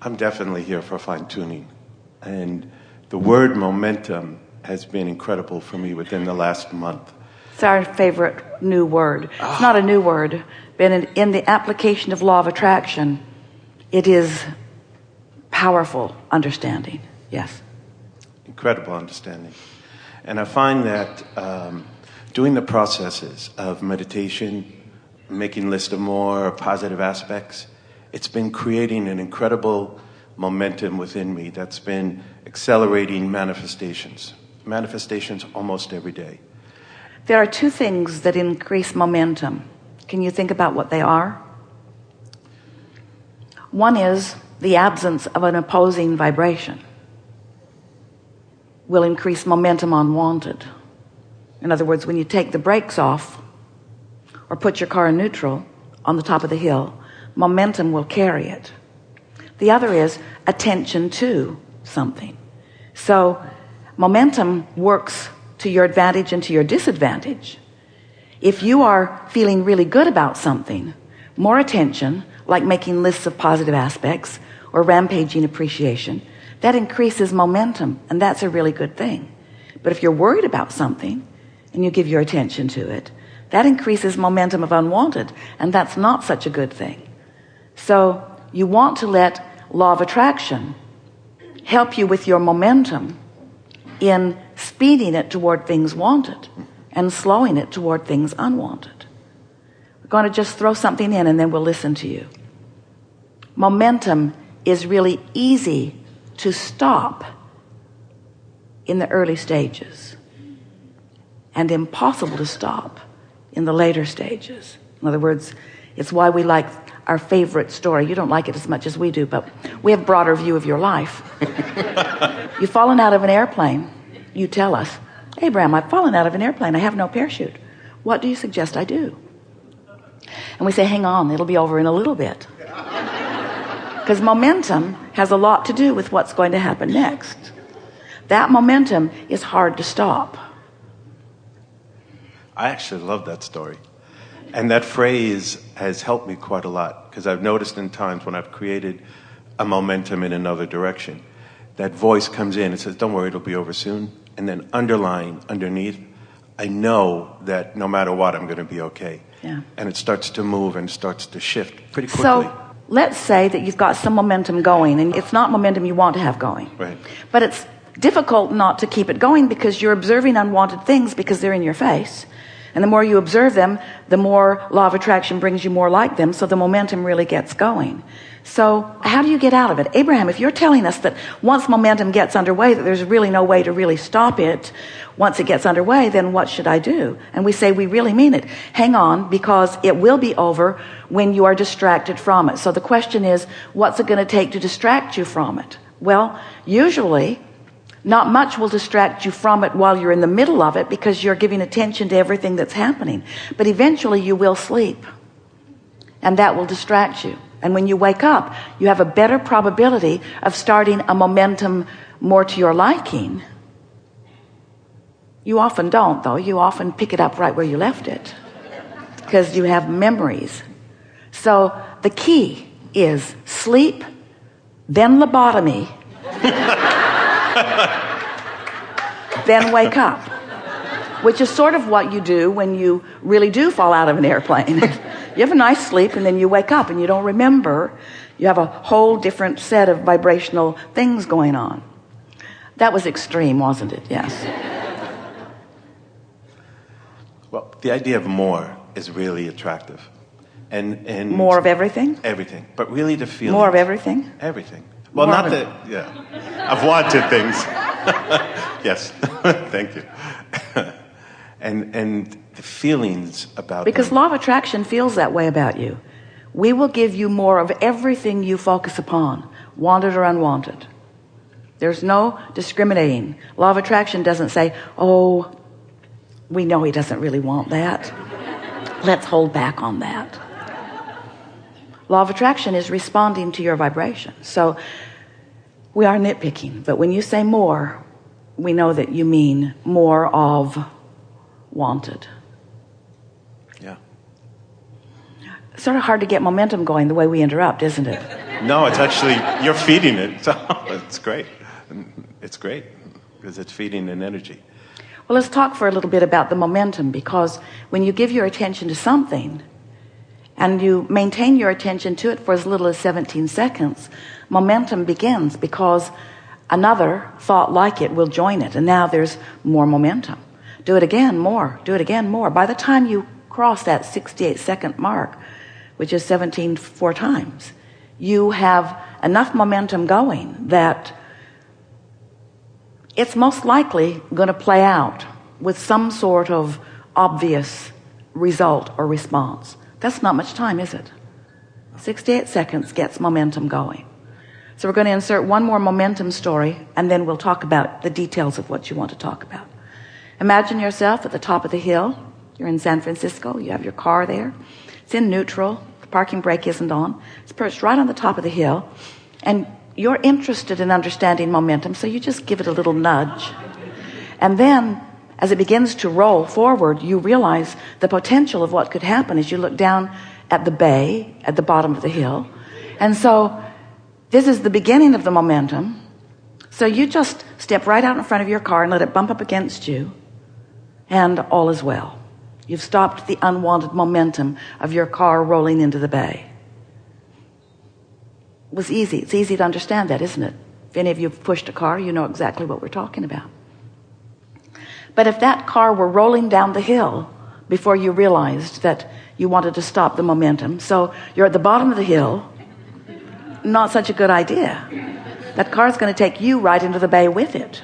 I'm definitely here for fine-tuning. And the word momentum has been incredible for me within the last month. It's our favorite new word. It's not a new word, but in the application of law of attraction, it is powerful understanding. Yes. Incredible understanding. And I find that doing the processes of meditation, making list of more positive aspects, it's been creating an incredible momentum within me that's been accelerating manifestations almost every day. There are two things that increase momentum. Can you think about what they are? One is the absence of an opposing vibration will increase momentum unwanted. In other words, when you take the brakes off or put your car in neutral on the top of the hill, momentum will carry it. The other is attention to something. So momentum works to your advantage and to your disadvantage. If you are feeling really good about something, more attention, like making lists of positive aspects or rampaging appreciation, that increases momentum, and that's a really good thing. But if you're worried about something and you give your attention to it, that increases momentum of unwanted, and that's not such a good thing. So you want to let law of attraction help you with your momentum in speeding it toward things wanted and slowing it toward things unwanted. We're going to just throw something in and then we'll listen to you. Momentum is really easy to stop in the early stages and impossible to stop in the later stages. In other words, it's why we like our favorite story. You don't like it as much as we do, but we have a broader view of your life. You've fallen out of an airplane. You tell us, Abraham, I've fallen out of an airplane. I have no parachute. What do you suggest I do? And we say, hang on, it'll be over in a little bit. Because momentum has a lot to do with what's going to happen next. That momentum is hard to stop. I actually love that story. And that phrase has helped me quite a lot, because I've noticed in times when I've created a momentum in another direction, that voice comes in and says, don't worry, it'll be over soon. And then underneath, I know that no matter what, I'm going to be okay. Yeah. And it starts to move and starts to shift pretty quickly. So let's say that you've got some momentum going, and it's not momentum you want to have going. Right. But it's difficult not to keep it going because you're observing unwanted things because they're in your face. And the more you observe them, the more law of attraction brings you more like them, so the momentum really gets going. So how do you get out of it? Abraham, if you're telling us that once momentum gets underway, that there's really no way to really stop it, once it gets underway, then what should I do? And we say, we really mean it. Hang on, because it will be over when you are distracted from it. So the question is, what's it going to take to distract you from it? Well, usually not much will distract you from it while you're in the middle of it because you're giving attention to everything that's happening. But eventually you will sleep, and that will distract you. And when you wake up, you have a better probability of starting a momentum more to your liking. You often don't, though. You often pick it up right where you left it because you have memories. So the key is sleep, then lobotomy, then wake up, which is sort of what you do when you really do fall out of an airplane. You have a nice sleep and then you wake up and you don't remember. You have a whole different set of vibrational things going on. That was extreme, wasn't it? Yes. Well, the idea of more is really attractive. And more of everything? Everything. But really the feeling. More of everything? Everything. Well, more not the, yeah. I've wanted things. Yes. Thank you. And the feelings about because them. law of attraction feels that way about you. We will give you more of everything you focus upon, wanted or unwanted. There's no discriminating. Law of attraction doesn't say, oh, we know he doesn't really want that. Let's hold back on that. Law of attraction is responding to your vibration. So we are nitpicking, but when you say more, we know that you mean more of wanted. Yeah. It's sort of hard to get momentum going the way we interrupt, isn't it? No, it's actually, you're feeding it. So it's great. It's great because it's feeding an energy. Well, let's talk for a little bit about the momentum, because when you give your attention to something and you maintain your attention to it for as little as 17 seconds, momentum begins, because another thought like it will join it, and now there's more momentum. Do it again, more. Do it again, more. By the time you cross that 68-second mark, which is 17 4 times, you have enough momentum going that it's most likely going to play out with some sort of obvious result or response. That's not much time, is it? 68 seconds gets momentum going. So we're going to insert one more momentum story, and then we'll talk about the details of what you want to talk about. Imagine yourself at the top of the hill. You're in San Francisco. You have your car there. It's in neutral. The parking brake isn't on. It's perched right on the top of the hill, and you're interested in understanding momentum, so you just give it a little nudge. And then, as it begins to roll forward, you realize the potential of what could happen as you look down at the bay at the bottom of the hill. And so this is the beginning of the momentum. So you just step right out in front of your car and let it bump up against you, and all is well. You've stopped the unwanted momentum of your car rolling into the bay. It was easy. It's easy to understand that, isn't it? If any of you have pushed a car, you know exactly what we're talking about. But if that car were rolling down the hill before you realized that you wanted to stop the momentum, so you're at the bottom of the hill, not such a good idea. That car's going to take you right into the bay with it.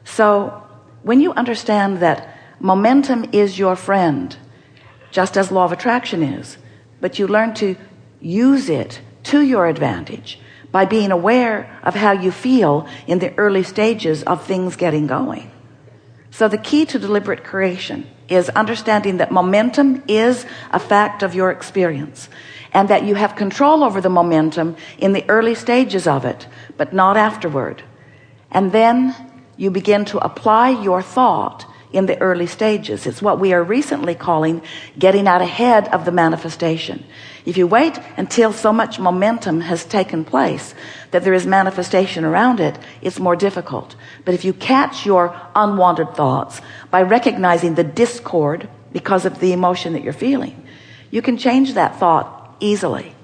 So when you understand that momentum is your friend, just as law of attraction is, but you learn to use it to your advantage by being aware of how you feel in the early stages of things getting going. So the key to deliberate creation is understanding that momentum is a fact of your experience, and that you have control over the momentum in the early stages of it, but not afterward. And then you begin to apply your thought in the early stages. It's what we are recently calling getting out ahead of the manifestation. If you wait until so much momentum has taken place that there is manifestation around it, it's more difficult. But if you catch your unwanted thoughts by recognizing the discord because of the emotion that you're feeling, you can change that thought easily.